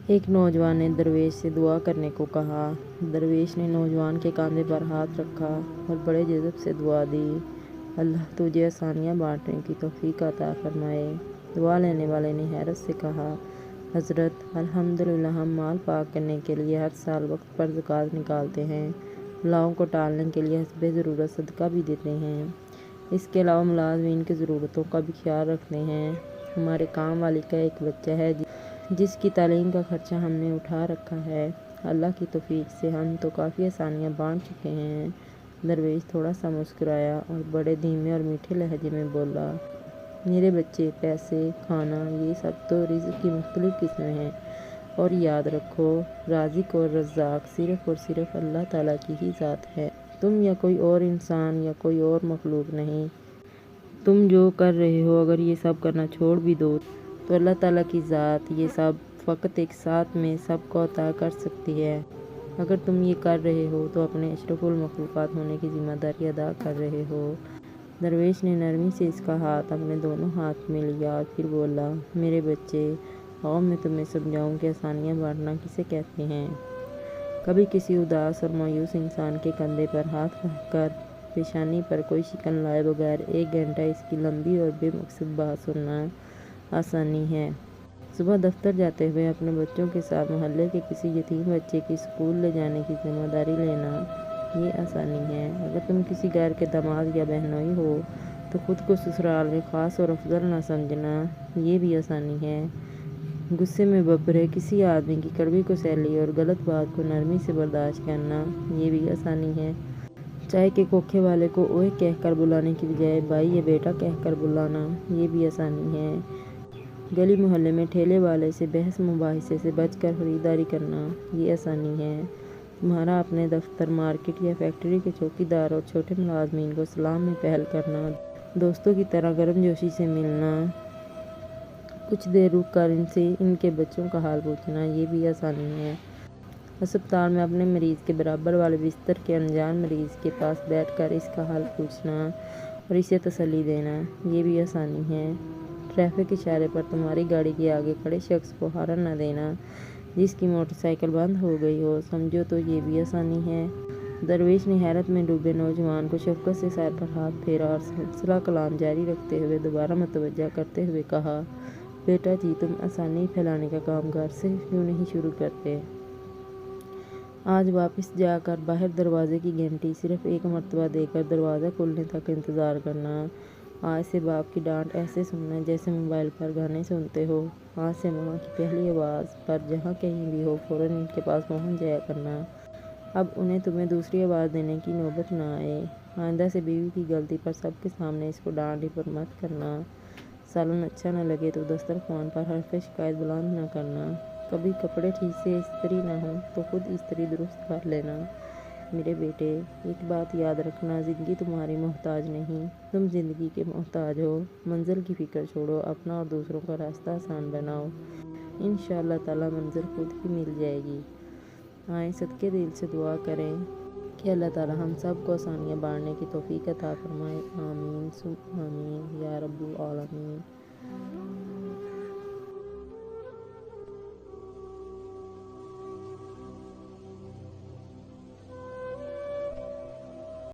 ایک نوجوان نے درویش سے دعا کرنے کو کہا۔ درویش نے نوجوان کے کاندھے پر ہاتھ رکھا اور بڑے جذب سے دعا دی، اللہ تجھے آسانیاں بانٹنے کی توفیق عطا فرمائے۔ دعا لینے والے نے حیرت سے کہا، حضرت الحمدللہ، ہم مال پاک کرنے کے لیے ہر سال وقت پر زکوٰۃ نکالتے ہیں، بلاؤں کو ٹالنے کے لیے حسبِ ضرورت صدقہ بھی دیتے ہیں، اس کے علاوہ ملازمین کی ضرورتوں کا بھی خیال رکھتے ہیں۔ ہمارے کام والی کا ایک بچہ ہے جس کی تعلیم کا خرچہ ہم نے اٹھا رکھا ہے، اللہ کی توفیق سے ہم تو کافی آسانیاں بانٹ چکے ہیں۔ درویش تھوڑا سا مسکرایا اور بڑے دھیمے اور میٹھے لہجے میں بولا، میرے بچے، پیسے، کھانا، یہ سب تو رزق کی مختلف قسمیں ہیں، اور یاد رکھو، رازق اور رزاق صرف اور صرف اللہ تعالیٰ کی ہی ذات ہے، تم یا کوئی اور انسان یا کوئی اور مخلوق نہیں۔ تم جو کر رہے ہو، اگر یہ سب کرنا چھوڑ بھی دو تو اللہ تعالیٰ کی ذات یہ سب فقط ایک ساتھ میں سب کو عطا کر سکتی ہے۔ اگر تم یہ کر رہے ہو تو اپنے اشرف المخلوقات ہونے کی ذمہ داری ادا کر رہے ہو۔ درویش نے نرمی سے اس کا ہاتھ اپنے دونوں ہاتھ میں لیا اور پھر بولا، میرے بچے، آؤ میں تمہیں سمجھاؤں کہ آسانیاں بانٹنا کسے کہتے ہیں۔ کبھی کسی اداس اور مایوس انسان کے کندھے پر ہاتھ رکھ کر پیشانی پر کوئی شکن لائے بغیر 1 گھنٹہ اس کی لمبی اور بے مقصد بات سننا آسانی ہے۔ صبح دفتر جاتے ہوئے اپنے بچوں کے ساتھ محلے کے کسی یتیم بچے کی اسکول لے جانے کی ذمہ داری لینا، یہ آسانی ہے۔ اگر تم کسی گھر کے داماد یا بہنوئی ہو تو خود کو سسرال میں خاص اور افضل نہ سمجھنا، یہ بھی آسانی ہے۔ غصے میں ببرے کسی آدمی کی کڑوی کسیلی اور غلط بات کو نرمی سے برداشت کرنا، یہ بھی آسانی ہے۔ چائے کے کھوکھے والے کو اوئے کہہ کر بلانے کی بجائے بھائی یا بیٹا کہہ کر بلانا، یہ بھی آسانی ہے۔ گلی محلے میں ٹھیلے والے سے بحث مباحثے سے بچ کر خریداری کرنا، یہ آسانی ہے۔ تمہارا اپنے دفتر، مارکیٹ یا فیکٹری کے چوکیدار اور چھوٹے ملازمین کو سلام میں پہل کرنا، دوستوں کی طرح گرم جوشی سے ملنا، کچھ دیر رک کر ان سے ان کے بچوں کا حال پوچھنا، یہ بھی آسانی ہے۔ ہسپتال میں اپنے مریض کے برابر والے بستر کے انجان مریض کے پاس بیٹھ کر اس کا حال پوچھنا اور اسے تسلی دینا، یہ بھی آسانی ہے۔ ٹریفک اشارے پر تمہاری گاڑی کے آگے کھڑے شخص کو ہارن نہ دینا جس کی موٹر سائیکل بند ہو گئی ہو، سمجھو تو یہ بھی آسانی ہے۔ درویش نے حیرت میں ڈوبے نوجوان کو شفقت سے سر پر ہاتھ پھیرا اور سلسلہ کلام جاری رکھتے ہوئے دوبارہ متوجہ کرتے ہوئے کہا، بیٹا جی، تم آسانی پھیلانے کا کام گھر سے کیوں نہیں شروع کرتے؟ آج واپس جا کر باہر دروازے کی گھنٹی صرف 1 مرتبہ دے کر دروازہ کھلنے تک انتظار کرنا۔ آج سے باپ کی ڈانٹ ایسے سننا جیسے موبائل پر گانے سنتے ہو۔ آج سے ماں کی پہلی آواز پر جہاں کہیں بھی ہو فوراً ان کے پاس پہنچ جایا کرنا۔ اب انہیں تمہیں دوسری آواز دینے کی نوبت نہ آئے۔ آئندہ سے بیوی کی غلطی پر سب کے سامنے اس کو ڈانٹ ڈپٹ مت کرنا۔ سالن اچھا نہ لگے تو دسترخوان پر حرف شکایت بلند نہ کرنا۔ کبھی کپڑے ٹھیک سے استری نہ ہوں تو خود استری درست کر لینا۔ میرے بیٹے، ایک بات یاد رکھنا، زندگی تمہاری محتاج نہیں، تم زندگی کے محتاج ہو۔ منزل کی فکر چھوڑو، اپنا اور دوسروں کا راستہ آسان بناؤ، انشاءاللہ تعالیٰ منزل خود ہی مل جائے گی۔ آئیں صدقے دل سے دعا کریں کہ اللہ تعالیٰ ہم سب کو آسانیاں بانٹنے کی توفیق عطا فرمائے، آمین ثم آمین یا رب العالمین۔